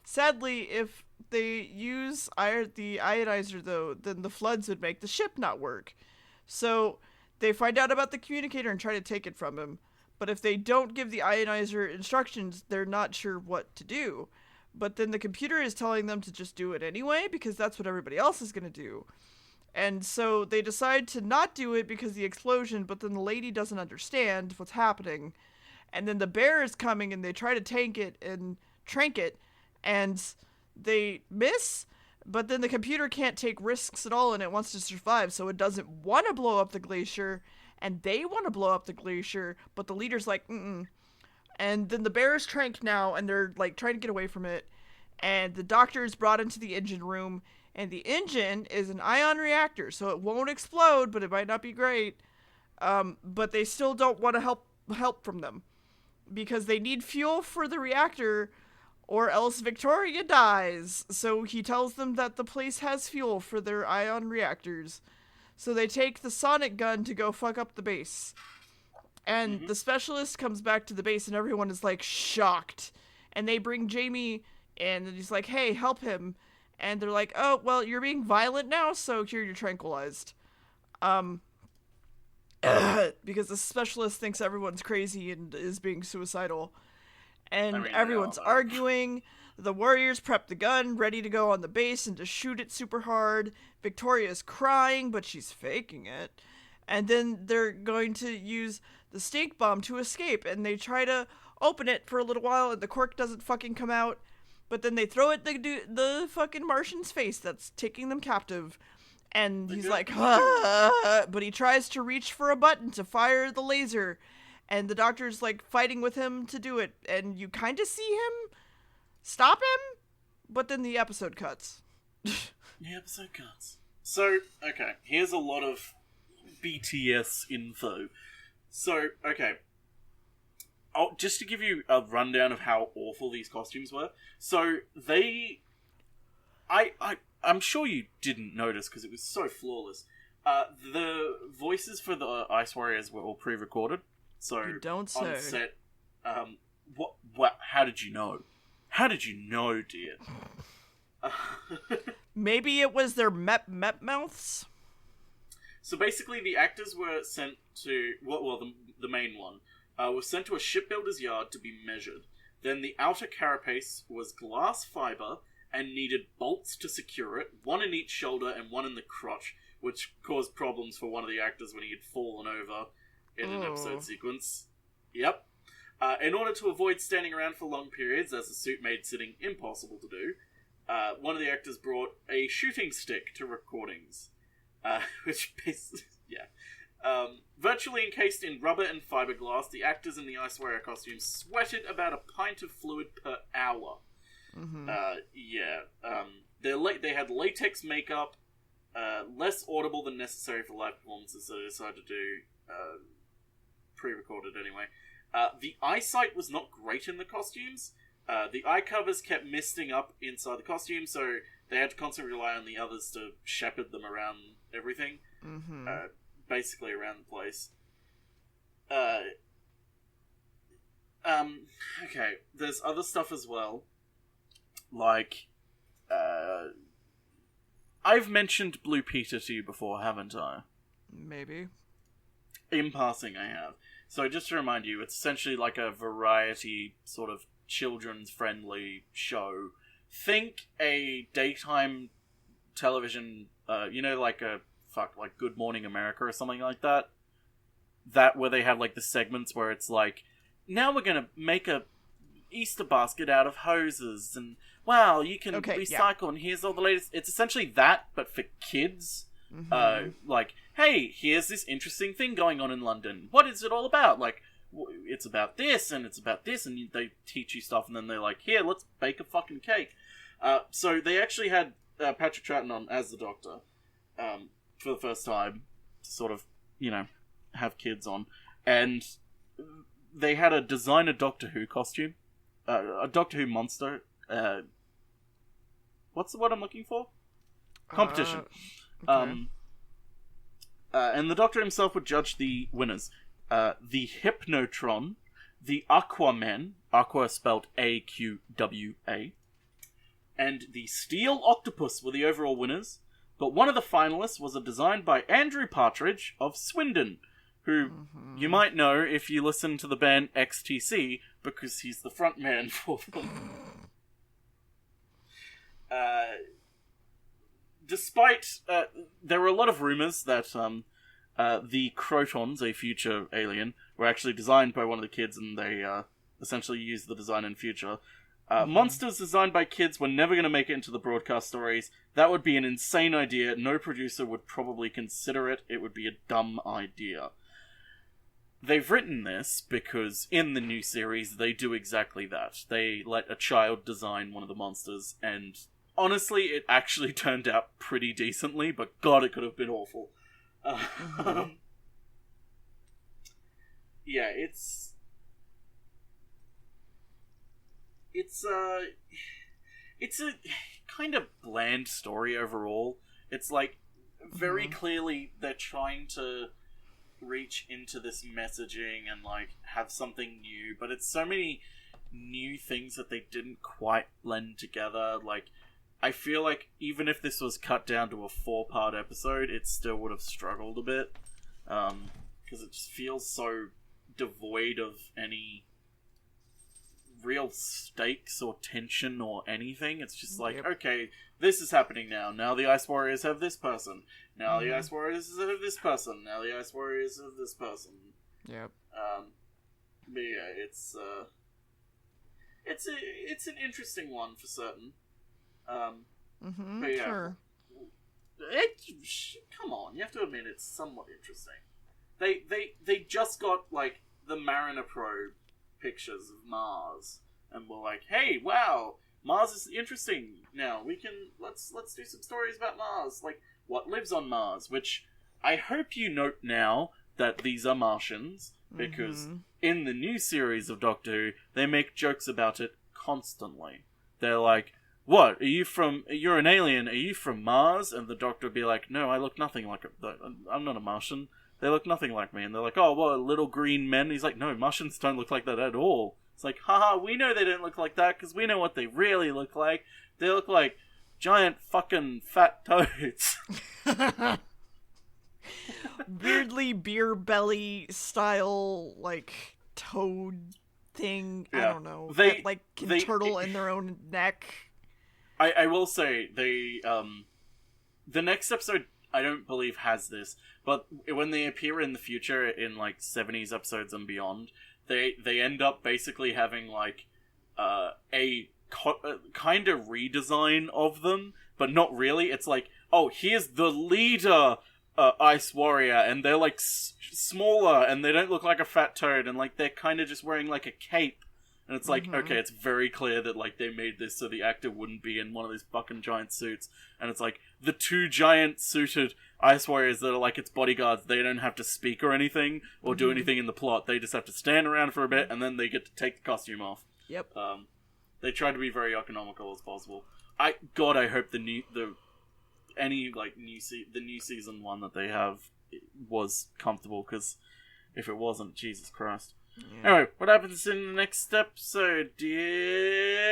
Sadly, if they use the ionizer, though, then the floods would make the ship not work. So they find out about the communicator and try to take it from him. But if they don't give the ionizer instructions, they're not sure what to do. But then the computer is telling them to just do it anyway, because that's what everybody else is going to do. And so they decide to not do it because of the explosion, but then the lady doesn't understand what's happening. And then the bear is coming, and they try to trank it, and they miss. But then the computer can't take risks at all, and it wants to survive, so it doesn't want to blow up the glacier. And they want to blow up the glacier, but the leader's like, mm-mm. And then the bear is tranked now, and they're, like, trying to get away from it. And the doctor is brought into the engine room, and the engine is an ion reactor, so it won't explode, but it might not be great. But they still don't want to help from them, because they need fuel for the reactor, or else Victoria dies. So he tells them that the place has fuel for their ion reactors. So they take the sonic gun to go fuck up the base. And the specialist comes back to the base, and everyone is, like, shocked. And they bring Jamie in, and he's like, hey, help him. And they're like, oh, well, you're being violent now, so here you're tranquilized. Because the specialist thinks everyone's crazy and is being suicidal. And everyone's arguing. The warriors prep the gun, ready to go on the base and to shoot it super hard. Victoria's crying, but she's faking it. And then they're going to use the stink bomb to escape, and they try to open it for a little while, and the cork doesn't fucking come out. But then they throw it the fucking Martian's face that's taking them captive. And he's like, ah! But he tries to reach for a button to fire the laser. And the doctor's, like, fighting with him to do it. And you kind of see him stop him, but then the episode cuts. The episode cuts. So, okay, here's a lot of BTS info. So, okay, just to give you a rundown of how awful these costumes were. So, I'm sure you didn't notice because it was so flawless. The voices for the Ice Warriors were all pre-recorded. So, you don't say. On set, what, how did you know? How did you know, dear? Maybe it was their mep mouths? So basically, the actors were sent to... the main one was sent to a shipbuilder's yard to be measured. Then the outer carapace was glass fiber and needed bolts to secure it, one in each shoulder and one in the crotch, which caused problems for one of the actors when he had fallen over in an episode sequence. Yep. In order to avoid standing around for long periods, as the suit made sitting impossible to do, one of the actors brought a shooting stick to recordings. Which basically, virtually encased in rubber and fiberglass, the actors in the Ice Warrior costumes sweated about a pint of fluid per hour. Mm-hmm. They had latex makeup, less audible than necessary for live performances, so they decided to do pre-recorded anyway. The eyesight was not great in the costumes. The eye covers kept misting up inside the costume, so they had to constantly rely on the others to shepherd them around everything. Mm-hmm. Basically around the place. Okay, there's other stuff as well. Like, I've mentioned Blue Peter to you before, haven't I? Maybe. In passing, I have. So just to remind you, it's essentially like a variety sort of children's friendly show. Think a daytime television, like like Good Morning America or something like that. That where they have like the segments where it's like, now we're gonna make a Easter basket out of hoses, and wow, you can recycle, and here's all the latest. It's essentially that, but for kids. Like, hey, here's this interesting thing going on in London. What is it all about? Like, it's about this, and it's about this, and they teach you stuff, and then they're like, here, let's bake a fucking cake. So they actually had Patrick Troughton on as the Doctor for the first time to sort of, have kids on. And they had a designer Doctor Who costume. A Doctor Who monster. What's the word I'm looking for? Competition. Okay. And the Doctor himself would judge the winners. The Hypnotron, the Aquaman, Aqua spelled A-Q-W-A, and the Steel Octopus were the overall winners, but one of the finalists was a design by Andrew Partridge of Swindon, who you might know if you listen to the band XTC, because he's the frontman for them. Despite, there were a lot of rumours that the Crotons, a future alien, were actually designed by one of the kids, and they essentially used the design in future. Monsters designed by kids were never going to make it into the broadcast stories. That would be an insane idea. No producer would probably consider it. It would be a dumb idea. They've written this because in the new series they do exactly that. They let a child design one of the monsters, and honestly it actually turned out pretty decently, but god, it could have been awful. Yeah, it's a kind of bland story overall. It's like very clearly they're trying to reach into this messaging and like have something new, but it's so many new things that they didn't quite blend together. Like, I feel like even if this was cut down to a 4-part episode, it still would have struggled a bit, because it just feels so devoid of any real stakes or tension or anything. It's just like, okay, this is happening now. Now the Ice Warriors have this person. Now the Ice Warriors have this person. Now the Ice Warriors have this person. Yep. But yeah, it's an interesting one for certain. But yeah, sure. Come on, you have to admit it's somewhat interesting. They just got like the Mariner probe pictures of Mars, and we're like, hey, wow, Mars is interesting. Now let's do some stories about Mars, like what lives on Mars. Which I hope you note now that these are Martians, because in the new series of Doctor Who, they make jokes about it constantly. They're like, what, you're an alien, are you from Mars? And the Doctor would be like, no, I look nothing like I'm not a Martian. They look nothing like me. And they're like, oh, well, little green men. He's like, no, Martians don't look like that at all. It's like, haha, we know they don't look like that because we know what they really look like. They look like giant fucking fat toads. Weirdly beer belly style, like, toad thing. Yeah. I don't know. That, like, can turtle in their own neck. I will say, the next episode, I don't believe has this, but when they appear in the future in like 70s episodes and beyond, they end up basically having like a kind of redesign of them, but not really. It's like, oh, here's the leader Ice Warrior, and they're like smaller, and they don't look like a fat toad, and like they're kind of just wearing like a cape. And it's like, okay, it's very clear that, like, they made this so the actor wouldn't be in one of these fucking giant suits. And it's like, the two giant suited Ice Warriors that are, like, its bodyguards, they don't have to speak or anything, or do anything in the plot. They just have to stand around for a bit, and then they get to take the costume off. Yep. They try to be very economical as possible. I hope the new season one that they have was comfortable, because if it wasn't, Jesus Christ. Yeah. Anyway, what happens in the next episode, dear?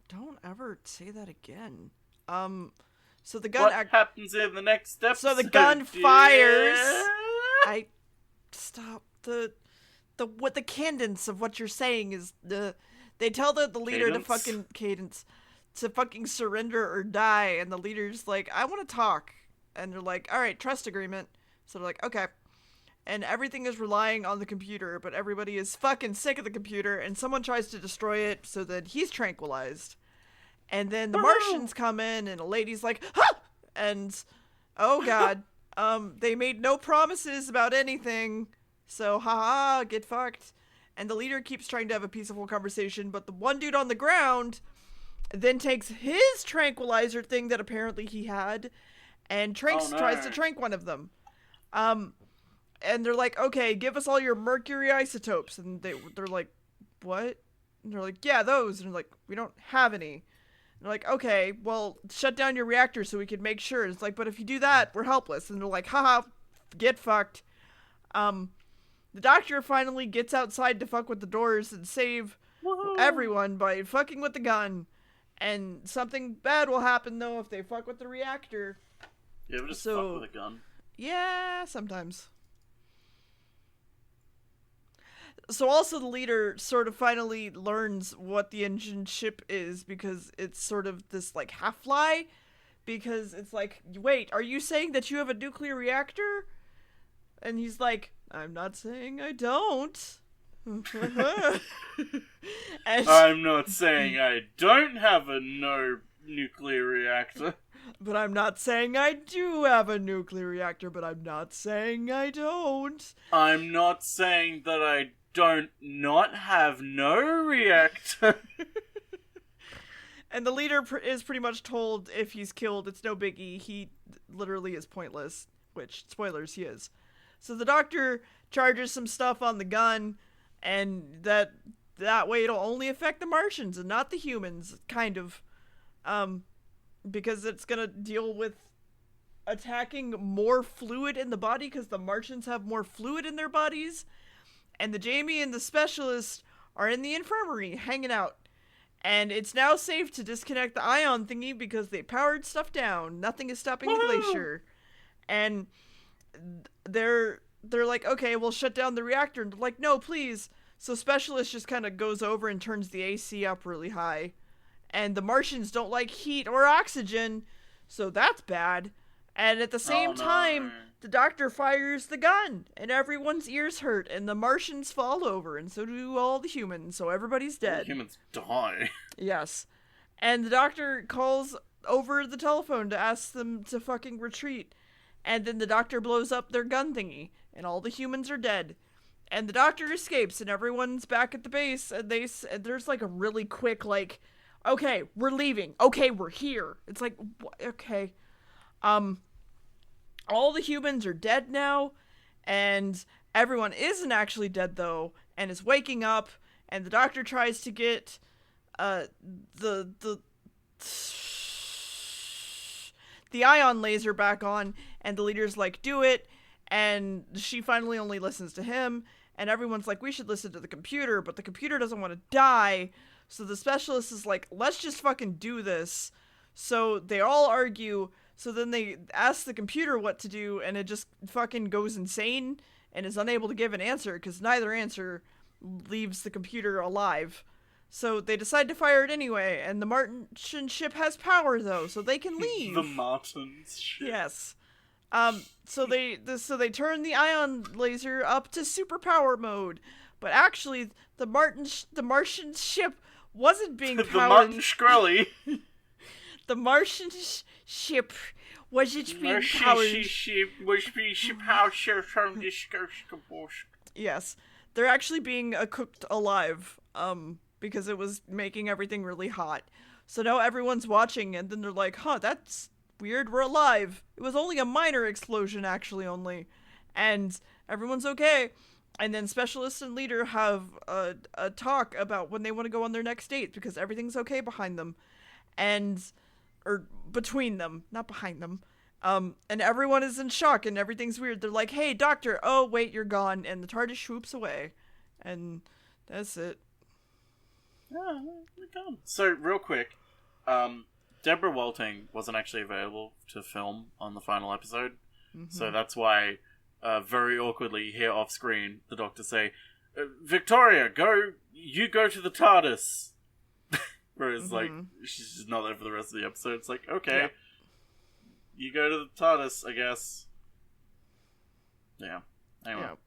Don't ever say that again. So the gun... What happens in the next episode, So the gun fires... I... Stop. What the cadence of what you're saying is... They tell the leader cadence? to fucking... Cadence. to fucking surrender or die. And the leader's like, I want to talk. And they're like, all right, trust agreement. So they're like, okay. And everything is relying on the computer, but everybody is fucking sick of the computer, and someone tries to destroy it so that he's tranquilized. And then the Martians come in, and a lady's like, ha! And, oh god, they made no promises about anything, so haha, get fucked. And the leader keeps trying to have a peaceful conversation, but the one dude on the ground then takes his tranquilizer thing that apparently he had, and tries to trank one of them. And they're like, okay, give us all your mercury isotopes. And they're like, what? And they're like, yeah, those. And they're like, we don't have any. And they're like, okay, well, shut down your reactor so we can make sure. It's like, but if you do that, we're helpless. And they're like, haha, get fucked. The doctor finally gets outside to fuck with the doors and save everyone by fucking with the gun. And something bad will happen, though, if they fuck with the reactor. You ever just fuck with a gun? Yeah, sometimes. So also the leader sort of finally learns what the engine ship is, because it's sort of this like half-lie, because it's like, wait, are you saying that you have a nuclear reactor? And he's like, I'm not saying I don't. And I'm not saying I don't have a nuclear reactor. But I'm not saying I do have a nuclear reactor, but I'm not saying I don't. I'm not saying that I don't not have no reactor. And the leader is pretty much told if he's killed, it's no biggie. He literally is pointless, which, spoilers, he is. So the doctor charges some stuff on the gun, and that way it'll only affect the Martians and not the humans, kind of. Because it's gonna deal with attacking more fluid in the body, because the Martians have more fluid in their bodies. And the Jamie and the specialist are in the infirmary, hanging out. And it's now safe to disconnect the ion thingy because they powered stuff down. Nothing is stopping the glacier. And they're like, okay, we'll shut down the reactor. And they're like, no, please. So specialist just kind of goes over and turns the AC up really high. And the Martians don't like heat or oxygen, so that's bad. And at the same time, the doctor fires the gun, and everyone's ears hurt, and the Martians fall over, and so do all the humans, so everybody's dead. All the humans die. Yes. And the doctor calls over the telephone to ask them to fucking retreat. And then the doctor blows up their gun thingy, and all the humans are dead. And the doctor escapes, and everyone's back at the base, and there's like a really quick, like, okay, we're leaving. Okay, we're here. It's like, okay. All the humans are dead now, and everyone isn't actually dead, though, and is waking up, and the doctor tries to get, the ion laser back on, and the leader's like, do it, and she finally only listens to him, and everyone's like, we should listen to the computer, but the computer doesn't want to die, so the specialist is like, let's just fucking do this. So they all argue, so then they ask the computer what to do, and it just fucking goes insane, and is unable to give an answer, because neither answer leaves the computer alive. So they decide to fire it anyway, and the Martian ship has power, though, so they can leave. The Martian ship. Yes. So they turn the ion laser up to superpower mode, but actually, the Martian ship wasn't being powered. The Martin Shkreli. The Martian ship wasn't being powered. Yes, they're actually being cooked alive, because it was making everything really hot. So now everyone's watching, and then they're like, huh, that's weird, we're alive. It was only a minor explosion, actually, only. And everyone's okay. And then specialist and leader have a talk about when they want to go on their next date, because everything's okay behind them. Or between them, not behind them. And everyone is in shock, and everything's weird. They're like, hey, doctor, oh, wait, you're gone. And the TARDIS swoops away. And that's it. Yeah, we're gone. So, real quick, Deborah Walting wasn't actually available to film on the final episode. Mm-hmm. So that's why, very awkwardly, you hear off screen, the doctor say, Victoria, you go to the TARDIS. Whereas, like, Mm-hmm. she's just not there for the rest of the episode. It's like, okay, Yep. you go to the TARDIS, I guess. Yeah. Anyway. Yep.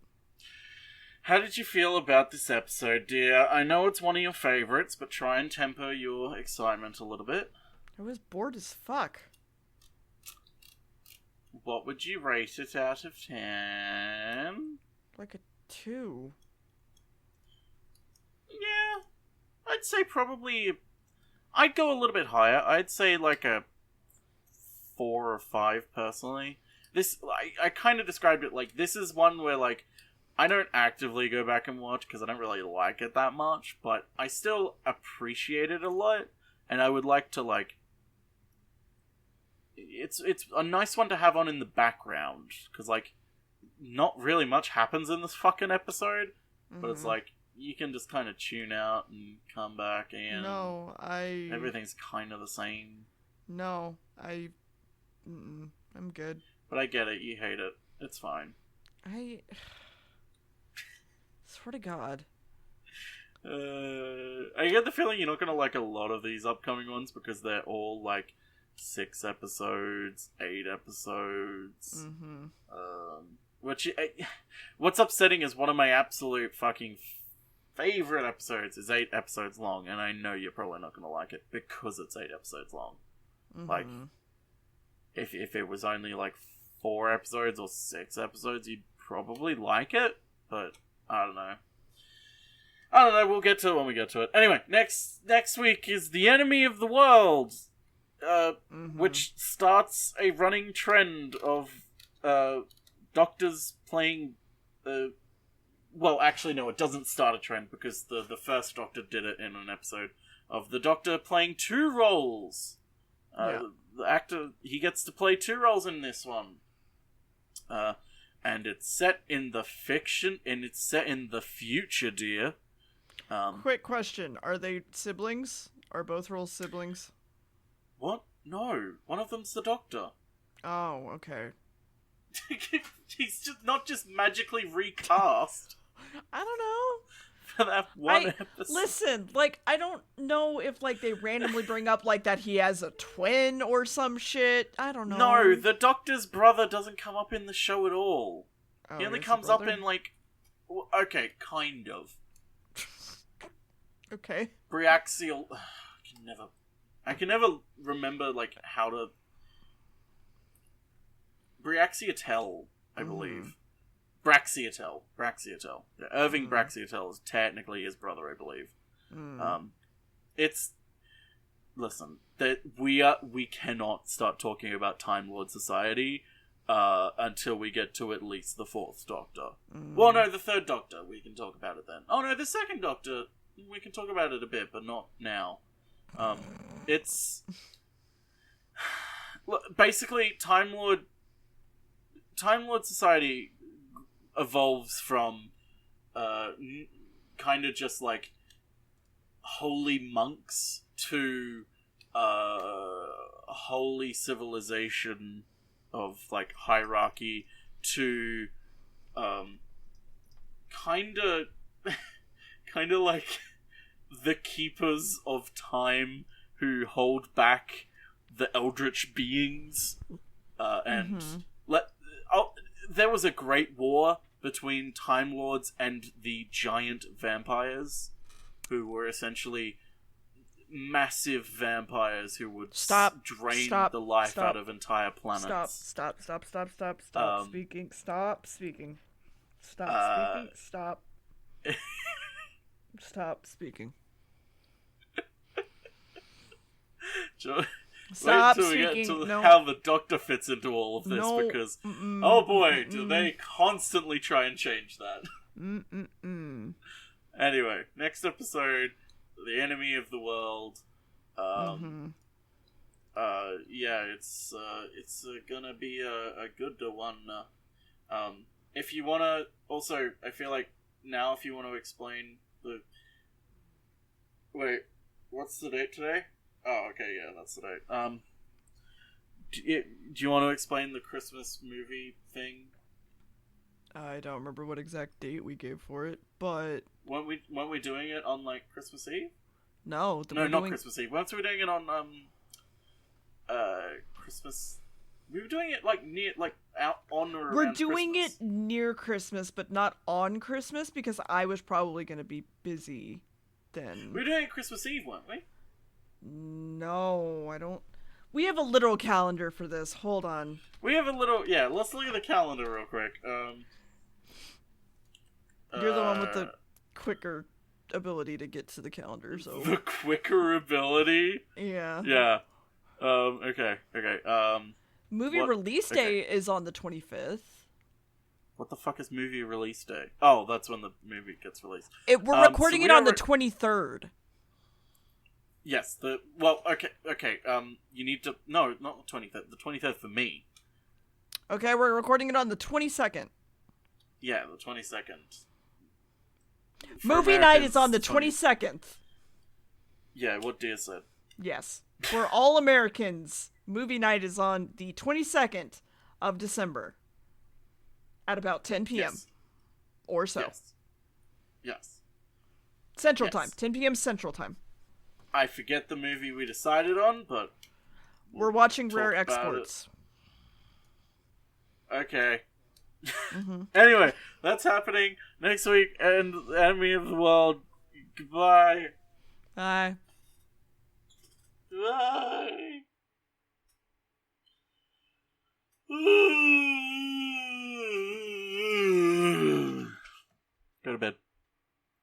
How did you feel about this episode, dear? I know it's one of your favorites, but try and temper your excitement a little bit. I was bored as fuck. What would you rate it out of 10? Like a 2. Yeah. I'd say probably... I'd go a little bit higher. I'd say like a 4 or 5, personally. This, I kind of described it like, this is one where, like, I don't actively go back and watch because I don't really like it that much, but I still appreciate it a lot, and I would like to, like... It's a nice one to have on in the background, because, like, not really much happens in this fucking episode, but it's like, you can just kind of tune out and come back, and No, everything's kind of the same. No, I'm good. But I get it, you hate it. It's fine. I swear to God. I get the feeling you're not gonna like a lot of these upcoming ones because they're all like 6 episodes, 8 episodes. Mm-hmm. What's upsetting is one of my absolute fucking favorite episodes is 8 episodes long, and I know you're probably not gonna like it because it's 8 episodes long. Mm-hmm. Like, if it was only like 4 episodes or 6 episodes, you'd probably like it, but I don't know. We'll get to it when we get to it. Anyway, next week is The Enemy of the World, which starts a running trend of doctors playing... well, actually, no, it doesn't start a trend, because the first Doctor did it in an episode of the Doctor playing 2 roles. The actor, he gets to play 2 roles in this one. And it's set in the fiction, and it's set in the future, dear. Quick question. Are they siblings? Are both roles siblings? What? No. One of them's the Doctor. Oh, okay. He's just not just magically recast I don't know. for that one episode. Listen, like, I don't know if, like, they randomly bring up, like, that he has a twin or some shit. I don't know. No, the Doctor's brother doesn't come up in the show at all. Oh, He only has a comes up brother? in, like... Okay, kind of. Okay. Briaxial... I can never remember, like, how to... Briaxiatel, I believe. Braxiatel. Yeah, Irving Braxiatel is technically his brother, I believe. It's... Listen, that we cannot start talking about Time Lord Society until we get to at least the 4th Doctor. Well, no, the 3rd Doctor, we can talk about it then. Oh no, the 2nd Doctor, we can talk about it a bit, but not now. It's... Basically, Time Lord Society evolves from kind of just like holy monks to holy civilization of like hierarchy to kind of like the keepers of time who hold back the eldritch beings there was a great war between Time Lords and the giant vampires, who were essentially massive vampires who would drain the life out of entire planets. Stop speaking. Stop speaking. Stop speaking. Stop Wait till we speaking. get to No. how the Doctor fits into all of this, No. because oh boy, do they constantly try and change that. Anyway, next episode, The Enemy of the World. Yeah, it's gonna be a good one. If you wanna, also, I feel like now if you want to explain the... Wait, what's the date today? Oh, okay, yeah, that's the date. Do you want to explain the Christmas movie thing? I don't remember what exact date we gave for it, but Weren't we doing it on, like, Christmas Eve? No, no, not Christmas Eve. Once we were doing it on Christmas. We were doing it like near, like out on or around We're doing Christmas. it near Christmas, but not on Christmas because I was probably going to be busy then. We were doing it Christmas Eve, weren't we? No, I don't. We have a literal calendar for this. Hold on. We have a little. Yeah, let's look at the calendar real quick. You're the one with the quicker ability to get to the calendar, so. The quicker ability? Yeah. Yeah. Okay. Movie release day is on the 25th. What the fuck is movie release day? Oh, that's when the movie gets released. We're recording it on the 23rd. Yes, okay, you need to... No, not the 23rd. The 23rd for me. Okay, we're recording it on the 22nd. Yeah, the 22nd. Movie night is on the 22nd. Yeah, what Dear said. Yes. For all Americans, movie night is on the 22nd of December. At about 10 p.m. Yes. Or so. Yes. Central time. 10 p.m. Central time. I forget the movie we decided on, but... We're watching Rare Exports. Okay. Mm-hmm. Anyway, that's happening next week, and Enemy of the World. Goodbye. Bye. Bye.